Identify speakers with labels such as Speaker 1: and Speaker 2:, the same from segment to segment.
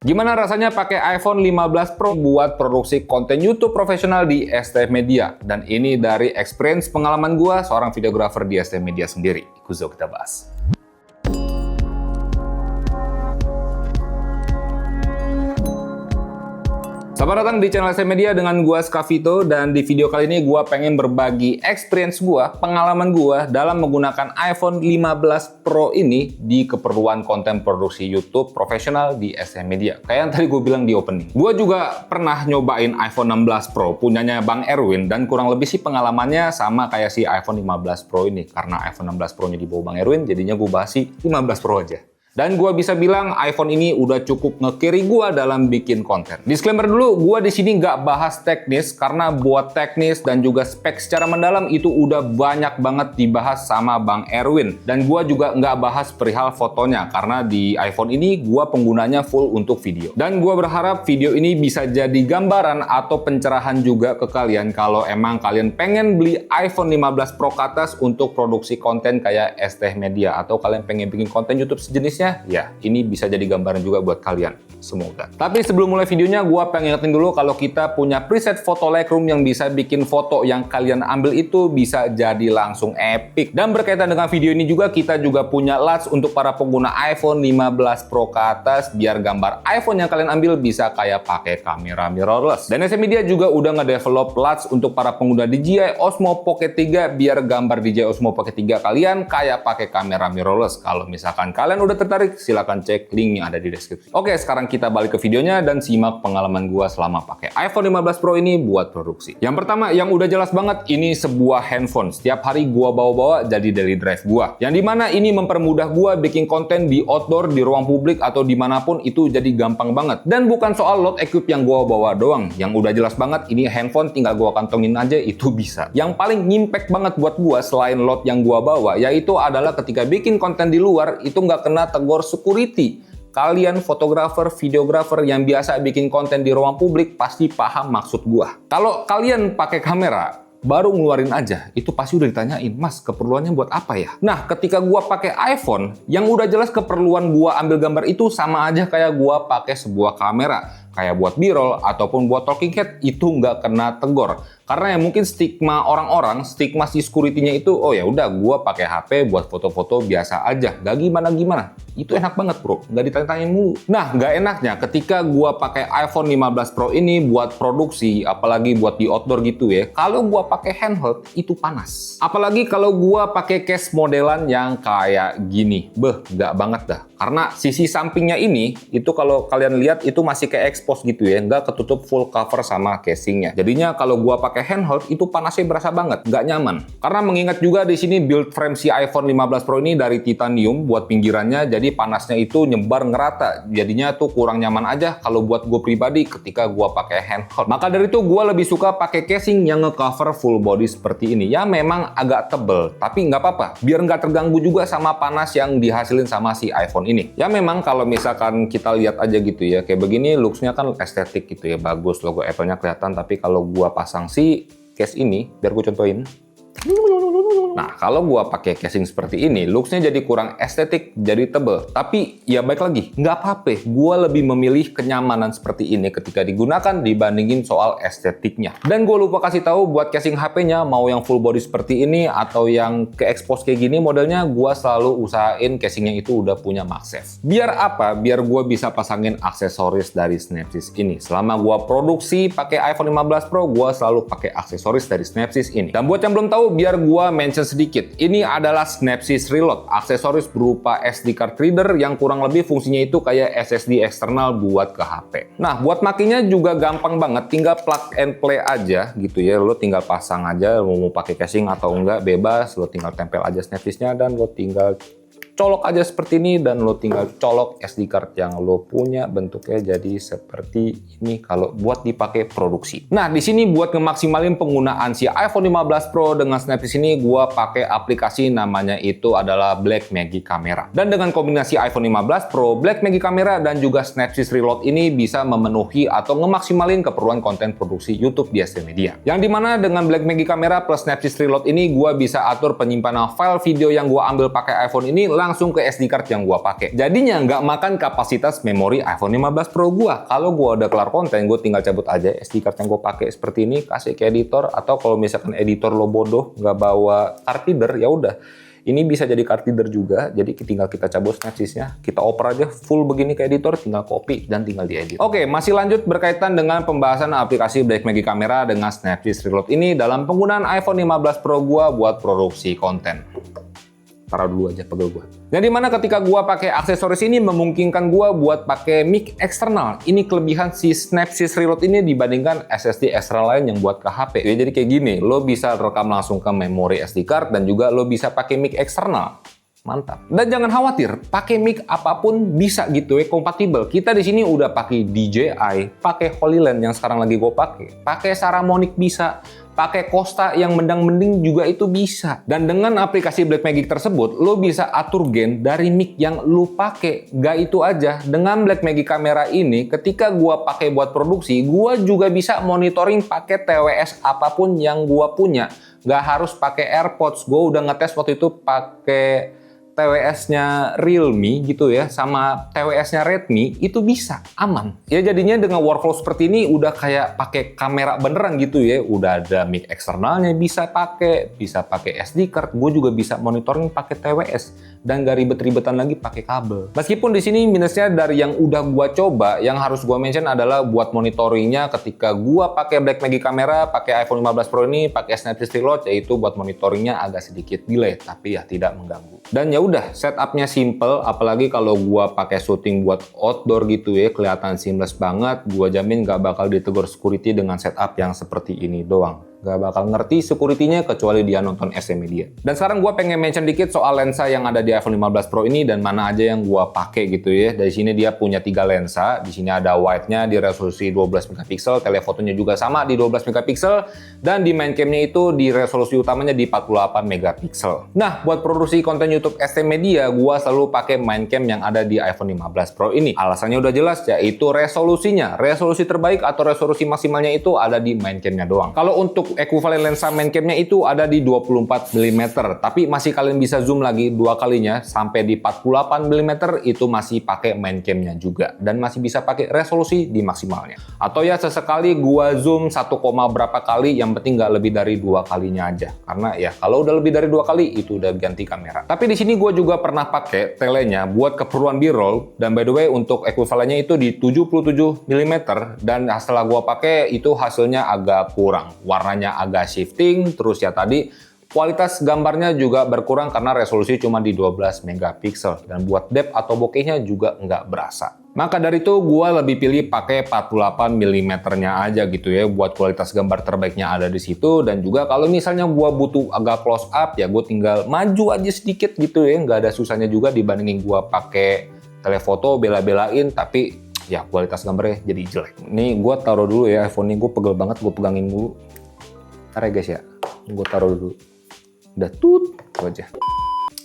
Speaker 1: Gimana rasanya pakai iPhone 15 Pro buat produksi konten YouTube profesional di ST Media? Dan ini dari experience pengalaman gua seorang videographer di ST Media sendiri. Ikut kita bahas. Selamat datang di channel ST Media dengan gua Skavito, dan di video kali ini gua pengen berbagi experience gua, pengalaman gua dalam menggunakan iPhone 15 Pro ini di keperluan konten produksi YouTube profesional di ST Media. Kayak yang tadi gue bilang di opening. Gua juga pernah nyobain iPhone 16 Pro punyanya Bang Erwin, dan kurang lebih sih pengalamannya sama kayak si iPhone 15 Pro ini. Karena iPhone 16 Pro-nya dibawa Bang Erwin, jadinya gue bahas si 15 Pro aja. Dan gue bisa bilang iPhone ini udah cukup nge-carry gue dalam bikin konten. Disclaimer dulu, gue di sini nggak bahas teknis karena buat teknis dan juga spek secara mendalam itu udah banyak banget dibahas sama Bang Erwin. Dan gue juga nggak bahas perihal fotonya karena di iPhone ini gue penggunanya full untuk video. Dan gue berharap video ini bisa jadi gambaran atau pencerahan juga ke kalian kalau emang kalian pengen beli iPhone 15 Pro ke atas untuk produksi konten kayak ST Media, atau kalian pengen bikin konten YouTube sejenis. Ya, ini bisa jadi gambaran juga buat kalian. Semoga. Tapi sebelum mulai videonya, gue pengen ingetin dulu kalau kita punya preset foto Lightroom yang bisa bikin foto yang kalian ambil itu bisa jadi langsung epic. Dan berkaitan dengan video ini juga, kita juga punya LUTs untuk para pengguna iPhone 15 Pro ke atas, biar gambar iPhone yang kalian ambil bisa kayak pakai kamera mirrorless. Dan ST Media juga udah ngedevelop LUTs untuk para pengguna DJI Osmo Pocket 3, biar gambar DJI Osmo Pocket 3 kalian kayak pakai kamera mirrorless. Kalau misalkan kalian udah tertarik, silahkan cek link yang ada di deskripsi. Oke, sekarang kita balik ke videonya dan simak pengalaman gua selama pakai iPhone 15 Pro ini buat produksi. Yang pertama, yang udah jelas banget, ini sebuah handphone. Setiap hari gua bawa-bawa jadi daily drive gua. Yang dimana ini mempermudah gua bikin konten di outdoor, di ruang publik, atau dimanapun itu jadi gampang banget. Dan bukan soal load equip yang gua bawa doang. Yang udah jelas banget, ini handphone tinggal gua kantongin aja itu bisa. Yang paling impact banget buat gua selain load yang gua bawa, yaitu adalah ketika bikin konten di luar, itu nggak kena tegur security. Kalian fotografer, videografer yang biasa bikin konten di ruang publik pasti paham maksud gua. Kalau kalian pakai kamera, baru ngeluarin aja, itu pasti udah ditanyain, Mas, keperluannya buat apa ya? Nah, ketika gua pakai iPhone, yang udah jelas keperluan gua ambil gambar itu sama aja kayak gua pakai sebuah kamera. Kayak buat B-roll ataupun buat talking head, itu nggak kena tegor. Karena ya mungkin stigma orang-orang, stigma si security-nya itu, oh ya udah gua pakai HP buat foto-foto biasa aja, nggak gimana-gimana. Itu enak banget bro, nggak ditanya-tanyain mulu. Nah, nggak enaknya ketika gua pakai iPhone 15 Pro ini buat produksi, apalagi buat di outdoor gitu ya, kalau gua pakai handheld itu panas. Apalagi kalau gua pakai case modelan yang kayak gini, nggak banget dah. Karena sisi sampingnya ini, itu kalau kalian lihat itu masih kayak expose gitu ya, nggak ketutup full cover sama casingnya. Jadinya kalau gua pakai handheld itu panasnya berasa banget, nggak nyaman. Karena mengingat juga di sini build frame si iPhone 15 Pro ini dari titanium buat pinggirannya, jadi panasnya itu nyebar ngerata. Jadinya tuh kurang nyaman aja kalau buat gue pribadi ketika gua pakai handheld. Maka dari itu gua lebih suka pakai casing yang ngecover full body seperti ini. Ya memang agak tebel, tapi nggak apa-apa, biar nggak terganggu juga sama panas yang dihasilin sama si iPhone ini. Ya memang kalau misalkan kita lihat aja gitu ya, kayak begini looks-nya kan estetik gitu ya, bagus, logo Apple-nya kelihatan. Tapi kalau gua pasang si case ini, biar gue contohin. Nah, kalau gua pakai casing seperti ini, looks-nya jadi kurang estetik, jadi tebel. Tapi ya baik lagi, nggak apa-apa. Gua lebih memilih kenyamanan seperti ini ketika digunakan dibandingin soal estetiknya. Dan gue lupa kasih tahu buat casing HP-nya, mau yang full body seperti ini atau yang ke expose kayak gini modelnya, gua selalu usahain casingnya itu udah punya MagSafe. Biar apa? Biar gua bisa pasangin aksesoris dari Snapseed ini. Selama gua produksi pakai iPhone 15 Pro, gua selalu pakai aksesoris dari Snapseed ini. Dan buat yang belum tahu, biar gua mention sedikit. Ini adalah Snapseed Reload, aksesoris berupa SD card reader yang kurang lebih fungsinya itu kayak SSD eksternal buat ke HP. Nah, buat makinya juga gampang banget, tinggal plug and play aja gitu ya. Lo tinggal pasang aja, mau pakai casing atau enggak bebas, lo tinggal tempel aja Snapseed-nya dan lo tinggal colok aja seperti ini, dan lo tinggal colok SD card yang lo punya, bentuknya jadi seperti ini kalau buat dipakai produksi. Nah, di sini buat ngemaksimalin penggunaan si iPhone 15 Pro dengan Snapseed ini, gua pakai aplikasi namanya itu adalah Blackmagic Camera. Dan dengan kombinasi iPhone 15 Pro, Blackmagic Camera dan juga Snapseed Reload ini bisa memenuhi atau ngemaksimalin keperluan konten produksi YouTube di ST Media. Yang dimana dengan Blackmagic Camera plus Snapseed Reload ini, gua bisa atur penyimpanan file video yang gua ambil pakai iPhone ini langsung ke SD card yang gua pakai. Jadinya nggak makan kapasitas memori iPhone 15 Pro gua. Kalau gua udah kelar konten, gua tinggal cabut aja SD card yang gua pakai seperti ini, kasih ke editor, atau kalau misalkan editor lo bodoh nggak bawa card reader, ya udah. Ini bisa jadi card reader juga, jadi tinggal kita cabut snapsys-nya, kita oper aja full begini ke editor, tinggal copy dan tinggal diedit. Oke, masih lanjut berkaitan dengan pembahasan aplikasi Blackmagic Camera dengan Snapsys Reload ini dalam penggunaan iPhone 15 Pro gua buat produksi konten. Taruh dulu aja pegel gua. Dan dimana ketika gua pakai aksesoris ini memungkinkan gua buat pakai mic eksternal. Ini kelebihan si Snapsys Reload ini dibandingkan SSD eksternal lain yang buat ke HP. Jadi kayak gini, lo bisa rekam langsung ke memori SD card dan juga lo bisa pakai mic eksternal. Mantap. Dan jangan khawatir, pakai mic apapun bisa gitu ya, kompatibel. Kita di sini udah pakai DJI, pakai Holyland yang sekarang lagi gue pakai Saramonic bisa, pakai Kosta yang mendang-mending juga itu bisa. Dan dengan aplikasi Blackmagic tersebut, lo bisa atur gain dari mic yang lo pakai. Gak itu aja, dengan Blackmagic Camera ini, ketika gua pakai buat produksi, gua juga bisa monitoring pakai TWS apapun yang gua punya. Gak harus pakai AirPods. Gua udah ngetes waktu itu pakai TWS-nya Realme gitu ya, sama TWS-nya Redmi, itu bisa, aman. Ya jadinya dengan workflow seperti ini udah kayak pakai kamera beneran gitu ya, udah ada mic eksternalnya bisa pakai SD card, gue juga bisa monitoring pakai TWS, dan gak ribet-ribetan lagi pakai kabel. Meskipun di sini minusnya dari yang udah gue coba, yang harus gue mention adalah buat monitoringnya ketika gue pakai Blackmagic Camera, pakai iPhone 15 Pro ini, pakai Snapsys Reload, yaitu buat monitoringnya agak sedikit delay, tapi ya tidak mengganggu. Dan ya udah, setupnya simple, apalagi kalau gua pakai syuting buat outdoor gitu ya, kelihatan seamless banget. Gua jamin gak bakal ditegur security dengan setup yang seperti ini doang. Gak bakal ngerti security-nya kecuali dia nonton SM Media. Dan sekarang gue pengen mention dikit soal lensa yang ada di iPhone 15 Pro ini dan mana aja yang gue pakai gitu ya. Dari sini dia punya 3 lensa. Di sini ada wide-nya di resolusi 12 megapiksel, telefotonya juga sama di 12 megapiksel, dan di main cam-nya itu di resolusi utamanya di 48 megapiksel. Nah, buat produksi konten YouTube SM Media, gue selalu pakai main cam yang ada di iPhone 15 Pro ini. Alasannya udah jelas, yaitu resolusinya. Resolusi terbaik atau resolusi maksimalnya itu ada di main cam-nya doang. Kalau untuk ekuivalen lensa main cam-nya itu ada di 24 mm, tapi masih kalian bisa zoom lagi 2 kalinya sampai di 48 mm, itu masih pakai main cam-nya juga dan masih bisa pakai resolusi di maksimalnya. Atau ya sesekali gua zoom 1, berapa kali, yang penting nggak lebih dari 2 kalinya aja. Karena ya kalau udah lebih dari 2 kali itu udah ganti kamera. Tapi di sini gua juga pernah pakai telenya buat keperluan B-roll, dan by the way untuk ekuivalennya itu di 77 mm, dan setelah gua pakai itu hasilnya agak kurang. Warnanya agak shifting, terus ya tadi kualitas gambarnya juga berkurang karena resolusi cuma di 12 megapiksel, dan buat depth atau bokehnya juga nggak berasa. Maka dari itu gue lebih pilih pakai 48 mm-nya aja gitu ya, buat kualitas gambar terbaiknya ada di situ. Dan juga kalau misalnya gue butuh agak close up ya gue tinggal maju aja sedikit gitu ya, nggak ada susahnya juga dibandingin gue pakai telefoto bela-belain tapi ya kualitas gambarnya jadi jelek. Nih gue taruh dulu ya iPhone ini, gue pegel banget, gue pegangin dulu. Ntar ya guys ya, gue taruh dulu. Udah tut, itu aja.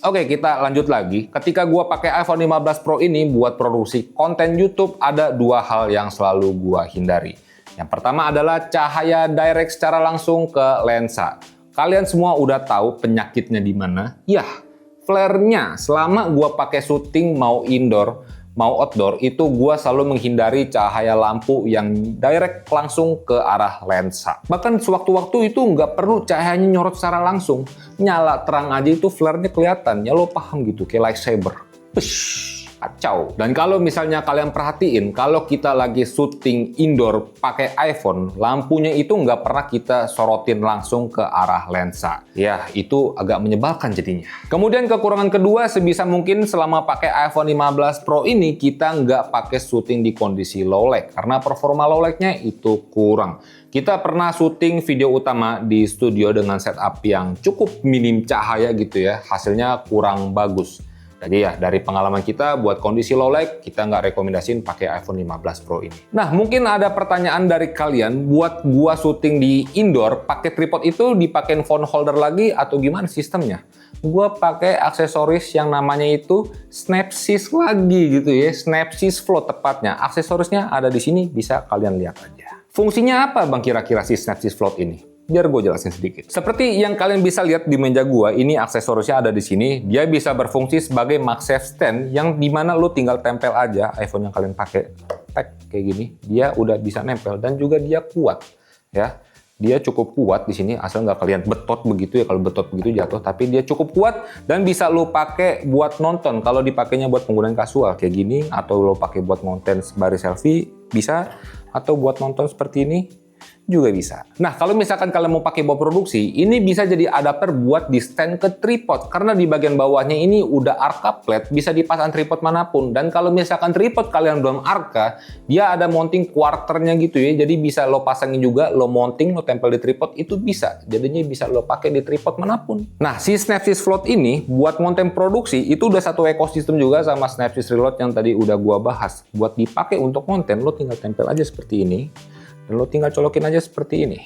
Speaker 1: Oke, kita lanjut lagi. Ketika gue pakai iPhone 15 Pro ini buat produksi konten YouTube, ada 2 hal yang selalu gue hindari. Yang pertama adalah cahaya direct secara langsung ke lensa. Kalian semua udah tahu penyakitnya di mana? Yah, flare-nya. Selama gue pakai syuting mau indoor, mau outdoor, itu gua selalu menghindari cahaya lampu yang direct langsung ke arah lensa. Bahkan sewaktu-waktu itu nggak perlu cahayanya nyorot secara langsung. Nyala terang aja itu flare-nya kelihatan. Ya lo paham gitu, kayak lightsaber. Push. Kacau. Dan kalau misalnya kalian perhatiin, kalau kita lagi syuting indoor pakai iPhone, lampunya itu nggak pernah kita sorotin langsung ke arah lensa. Ya, itu agak menyebalkan jadinya. Kemudian kekurangan kedua, sebisa mungkin selama pakai iPhone 15 Pro ini, kita nggak pakai syuting di kondisi low light, karena performa low light-nya itu kurang. Kita pernah syuting video utama di studio dengan setup yang cukup minim cahaya gitu ya, hasilnya kurang bagus. Jadi ya dari pengalaman kita buat kondisi low light kita nggak rekomendasiin pakai iPhone 15 Pro ini. Nah mungkin ada pertanyaan dari kalian, buat gua syuting di indoor pakai tripod itu dipakein phone holder lagi atau gimana sistemnya? Gua pakai aksesoris yang namanya itu Snapsys lagi gitu ya, Snapsys Float tepatnya. Aksesorisnya ada di sini, bisa kalian lihat aja. Fungsinya apa bang kira-kira si Snapsys Float ini? Biar gue jelasin sedikit. Seperti yang kalian bisa lihat di meja gue, ini aksesorisnya ada di sini. Dia bisa berfungsi sebagai MagSafe stand yang dimana lu tinggal tempel aja iPhone yang kalian pakai, tag kayak gini, dia udah bisa nempel dan juga dia kuat, ya. Dia cukup kuat di sini, asal nggak kalian betot begitu ya. Kalau betot begitu jatuh, tapi dia cukup kuat dan bisa lo pakai buat nonton. Kalau dipakainya buat penggunaan kasual kayak gini, atau lo pakai buat konten sembari selfie bisa, atau buat nonton seperti ini juga bisa. Nah, kalau misalkan kalian mau pakai buat produksi, ini bisa jadi adapter buat di stand ke tripod. Karena di bagian bawahnya ini udah arca plate, bisa dipasang tripod manapun. Dan kalau misalkan tripod kalian belum arca, dia ada mounting quarternya gitu ya. Jadi bisa lo pasangin juga, lo mounting, lo tempel di tripod, itu bisa. Jadinya bisa lo pakai di tripod manapun. Nah, si Snapseed Float ini buat konten produksi, itu udah satu ekosistem juga sama Snapseed Reload yang tadi udah gua bahas. Buat dipakai untuk konten, lo tinggal tempel aja seperti ini. Dan lo tinggal colokin aja seperti ini.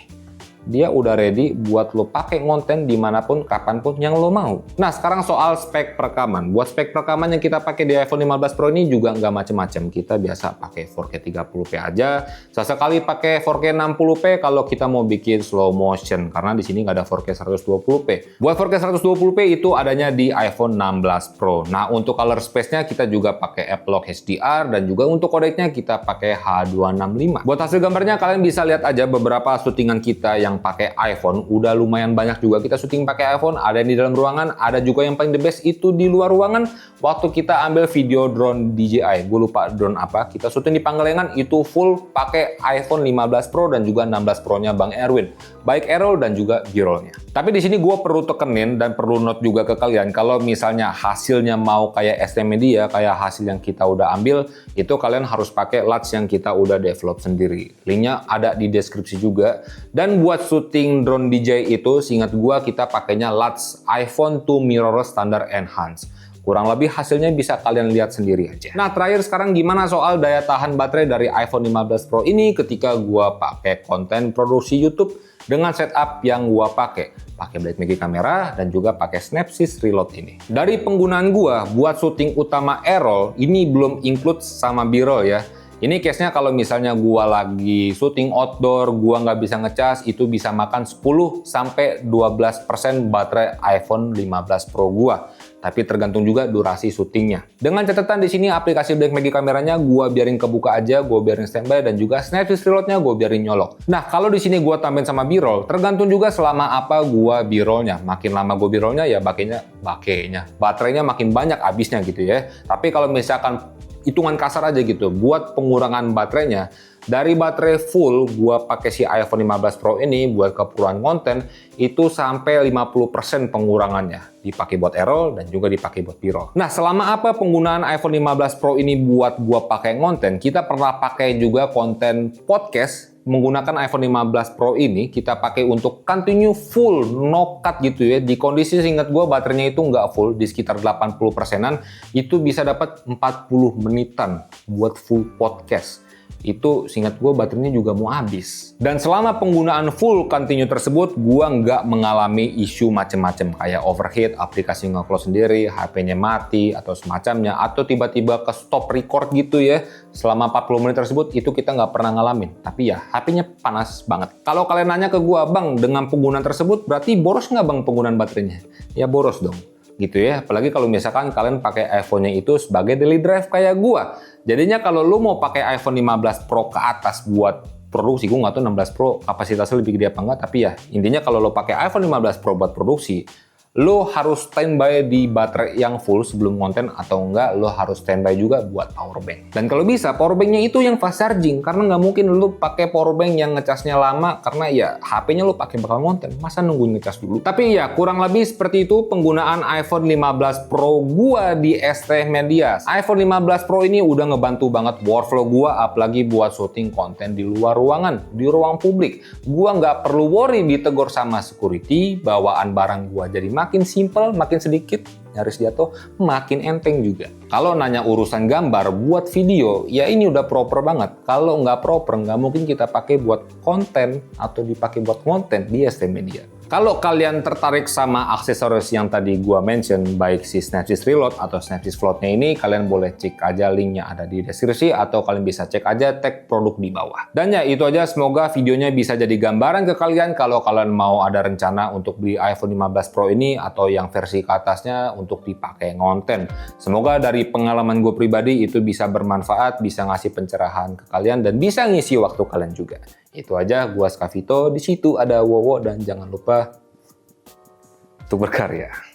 Speaker 1: Dia udah ready buat lo pakai konten dimanapun, kapanpun yang lo mau. Nah, sekarang soal spek perekaman. Buat spek perekaman yang kita pakai di iPhone 15 Pro ini juga nggak macem-macem. Kita biasa pakai 4K 30p aja. Sesekali pakai 4K 60p kalau kita mau bikin slow motion. Karena di sini nggak ada 4K 120p. Buat 4K 120p itu adanya di iPhone 16 Pro. Nah, untuk color space-nya kita juga pakai F-Log HDR. Dan juga untuk kodeknya kita pakai H265. Buat hasil gambarnya kalian bisa lihat aja beberapa syutingan kita yang pakai iPhone, udah lumayan banyak juga kita syuting pakai iPhone, ada yang di dalam ruangan, ada juga yang paling the best itu di luar ruangan waktu kita ambil video drone DJI. Gue lupa drone apa, kita syuting di Pangalengan itu full pakai iPhone 15 Pro dan juga 16 Pro-nya Bang Erwin, baik A-roll dan juga B-roll-nya. Tapi di sini gue perlu tekenin dan perlu note juga ke kalian, kalau misalnya hasilnya mau kayak ST Media, kayak hasil yang kita udah ambil, itu kalian harus pakai LUTs yang kita udah develop sendiri. Linknya ada di deskripsi juga. Dan buat syuting drone DJI itu, seingat gua kita pakainya LUTs iPhone 2 Mirrorless Standard Enhance. Kurang lebih hasilnya bisa kalian lihat sendiri aja. Nah, terakhir sekarang gimana soal daya tahan baterai dari iPhone 15 Pro ini ketika gua pakai konten produksi YouTube dengan setup yang gua pakai Blackmagic kamera dan juga pakai Snapseed Reload ini. Dari penggunaan gua buat syuting utama A-roll ini belum include sama B-roll ya. Ini case-nya kalau misalnya gua lagi syuting outdoor, gua nggak bisa ngecas, itu bisa makan 10-12% baterai iPhone 15 Pro gua. Tapi tergantung juga durasi syutingnya. Dengan catatan di sini aplikasi Blackmagic kameranya gua biarin kebuka aja, gua biarin standby, dan juga Snapseed Reload-nya gua biarin nyolok. Nah, kalau di sini gua tambahin sama B-roll, tergantung juga selama apa gua B-roll-nya. Makin lama gua B-roll-nya ya baterainya makin banyak habisnya gitu ya. Tapi kalau misalkan hitungan kasar aja gitu, buat pengurangan baterainya, dari baterai full gua pakai si iPhone 15 Pro ini buat keperluan konten itu sampai 50% pengurangannya, dipakai buat A-roll dan juga dipakai buat B-roll. Nah, selama apa penggunaan iPhone 15 Pro ini buat gua pakai konten, kita pernah pakai juga konten podcast menggunakan iPhone 15 Pro ini, kita pakai untuk continue full no cut gitu ya. Di kondisi seingat gue baterainya itu nggak full, di sekitar 80%-an, itu bisa dapat 40 menitan buat full podcast. Itu seingat gue baterainya juga mau habis. Dan selama penggunaan full continue tersebut, gue nggak mengalami isu macem-macem kayak overheat, aplikasi nge-close sendiri, HP-nya mati atau semacamnya, atau tiba-tiba ke stop record gitu ya. Selama 40 menit tersebut itu kita nggak pernah ngalamin. Tapi ya HP-nya panas banget. Kalau kalian nanya ke gue, Bang, dengan penggunaan tersebut berarti boros nggak Bang penggunaan baterainya? Ya boros dong. Gitu ya, apalagi kalau misalkan kalian pakai iPhone-nya itu sebagai daily drive kayak gua. Jadinya kalau lu mau pakai iPhone 15 Pro ke atas buat produksi, gua nggak tahu 16 Pro kapasitasnya lebih gede apa enggak, tapi ya intinya kalau lo pakai iPhone 15 Pro buat produksi, lo harus standby di baterai yang full sebelum konten, atau enggak lo harus standby juga buat power bank. Dan kalau bisa power banknya itu yang fast charging, karena nggak mungkin lo pakai power bank yang ngecasnya lama, karena ya HP-nya lo pakai bakal konten, masa nungguin ngecas dulu. Tapi ya kurang lebih seperti itu penggunaan iPhone 15 Pro gua di ST Media. iPhone 15 Pro ini udah ngebantu banget workflow gua, apalagi buat syuting konten di luar ruangan, di ruang publik. Gua nggak perlu worry ditegur sama security, bawaan barang gua jadi makin simple, makin sedikit, nyaris jatuh, makin enteng juga. Kalau nanya urusan gambar buat video, ya ini udah proper banget. Kalau nggak proper, nggak mungkin kita pakai buat konten atau dipakai buat konten di ST Media. Kalau kalian tertarik sama aksesoris yang tadi gua mention, baik si Snapseed Reload atau Snapseed Float-nya ini, kalian boleh cek aja linknya ada di deskripsi atau kalian bisa cek aja tag produk di bawah. Dan ya itu aja, semoga videonya bisa jadi gambaran ke kalian kalau kalian mau ada rencana untuk beli iPhone 15 Pro ini atau yang versi ke atasnya untuk dipakai ngonten. Semoga dari pengalaman gue pribadi itu bisa bermanfaat, bisa ngasih pencerahan ke kalian dan bisa ngisi waktu kalian juga. Itu aja, gua Skavito, di situ ada Wowo dan jangan lupa untuk berkarya.